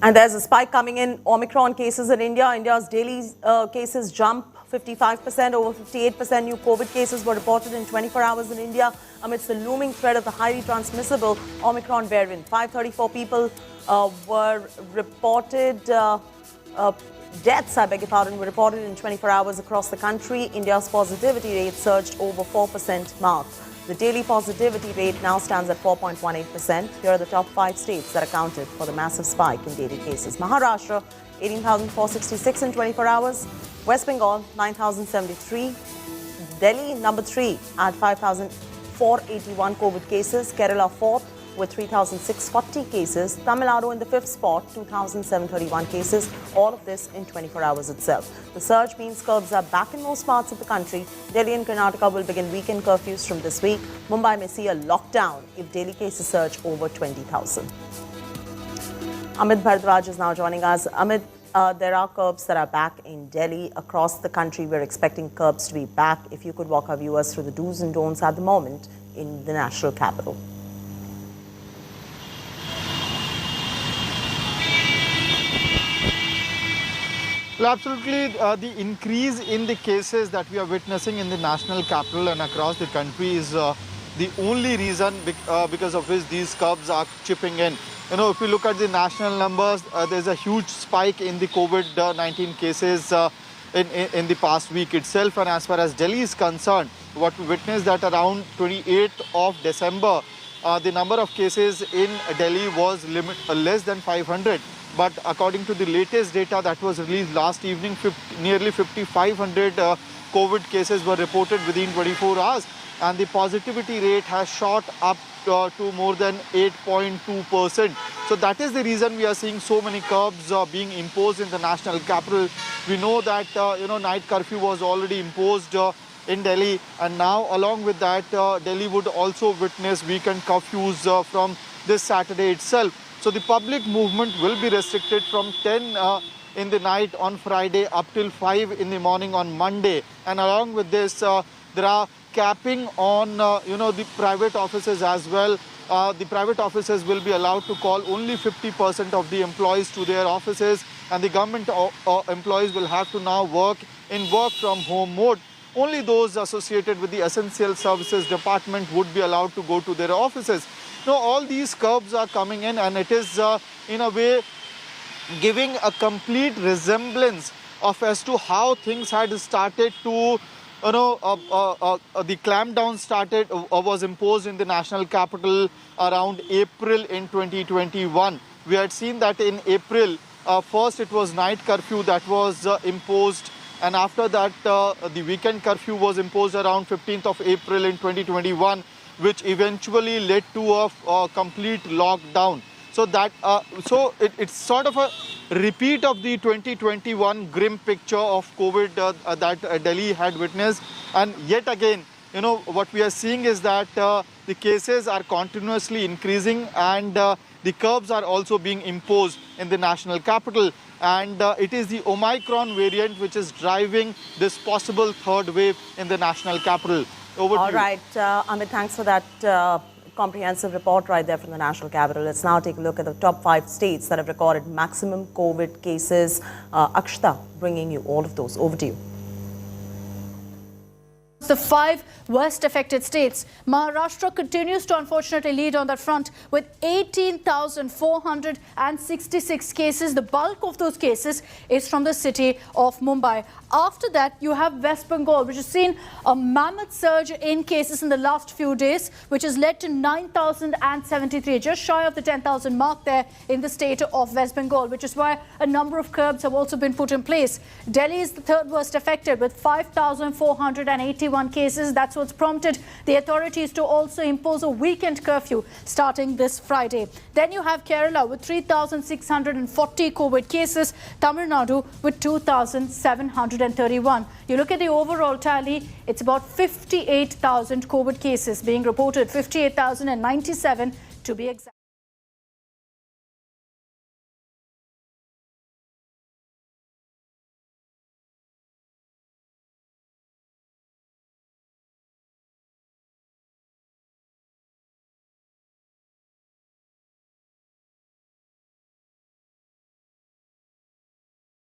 And there's a spike coming in Omicron cases in India. India's daily cases jump 55%, over 58% new COVID cases were reported in 24 hours in India amidst the looming threat of the highly transmissible Omicron variant. 534 people were reported, deaths, were reported in 24 hours across the country. India's positivity rate surged over 4% mark. The daily positivity rate now stands at 4.18%. Here are the top 5 states that accounted for the massive spike in daily cases. Maharashtra, 18,466 in 24 hours. West Bengal, 9,073. Delhi, number 3 at 5,481 COVID cases. Kerala, 4th with 3,640 cases. Tamil Nadu in the 5th spot, 2,731 cases. All of this in 24 hours itself. The surge means curbs are back in most parts of the country. Delhi and Karnataka will begin weekend curfews from this week. Mumbai may see a lockdown if daily cases surge over 20,000. Amit Bharadwaj is now joining us. Amit, there are curbs that are back in Delhi. Across the country, we're expecting curbs to be back. If you could walk our viewers through the do's and don'ts at the moment in the national capital. Well, absolutely. The increase in the cases that we are witnessing in the national capital and across the country is the only reason because of which these curbs are chipping in. You know, if you look at the national numbers, there's a huge spike in the COVID-19 cases in the past week itself. And as far as Delhi is concerned, what we witnessed that around 28th of December, the number of cases in Delhi was less than 500. But according to the latest data that was released last evening, nearly 5,500 COVID cases were reported within 24 hours. And the positivity rate has shot up to more than 8.2%. So that is the reason we are seeing so many curbs being imposed in the national capital. We know that, night curfew was already imposed in Delhi. And now, along with that, Delhi would also witness weekend curfews from this Saturday itself. So the public movement will be restricted from 10 in the night on Friday up till 5 in the morning on Monday. And along with this, there are capping on, the private offices as well. The private offices will be allowed to call only 50% of the employees to their offices. And the government employees will have to now work in work from home mode. Only those associated with the essential services department would be allowed to go to their offices. Now, all these curbs are coming in, and it is, in a way, giving a complete resemblance of as to how things had started to, the clampdown was imposed in the national capital around April in 2021. We had seen that in April, first it was night curfew that was imposed. And after that, the weekend curfew was imposed around 15th of April in 2021, which eventually led to a complete lockdown. So that, it's sort of a repeat of the 2021 grim picture of COVID that Delhi had witnessed. And yet again, what we are seeing is that the cases are continuously increasing, and the curbs are also being imposed in the national capital. And it is the Omicron variant which is driving this possible third wave in the national capital. Over to you. All right, Amit, thanks for that comprehensive report right there from the national capital. Let's now take a look at the top 5 states that have recorded maximum COVID cases. Akshita, bringing you all of those. Over to you. The 5 worst affected states. Maharashtra continues to unfortunately lead on that front with 18,466 cases. The bulk of those cases is from the city of Mumbai. After that, you have West Bengal, which has seen a mammoth surge in cases in the last few days, which has led to 9,073, just shy of the 10,000 mark there in the state of West Bengal, which is why a number of curbs have also been put in place. Delhi is the 3rd worst affected with 5,481 cases. That's what's prompted the authorities to also impose a weekend curfew starting this Friday. Then you have Kerala with 3,640 COVID cases, Tamil Nadu with 2,731. You look at the overall tally, it's about 58,000 COVID cases being reported, 58,097 to be exact.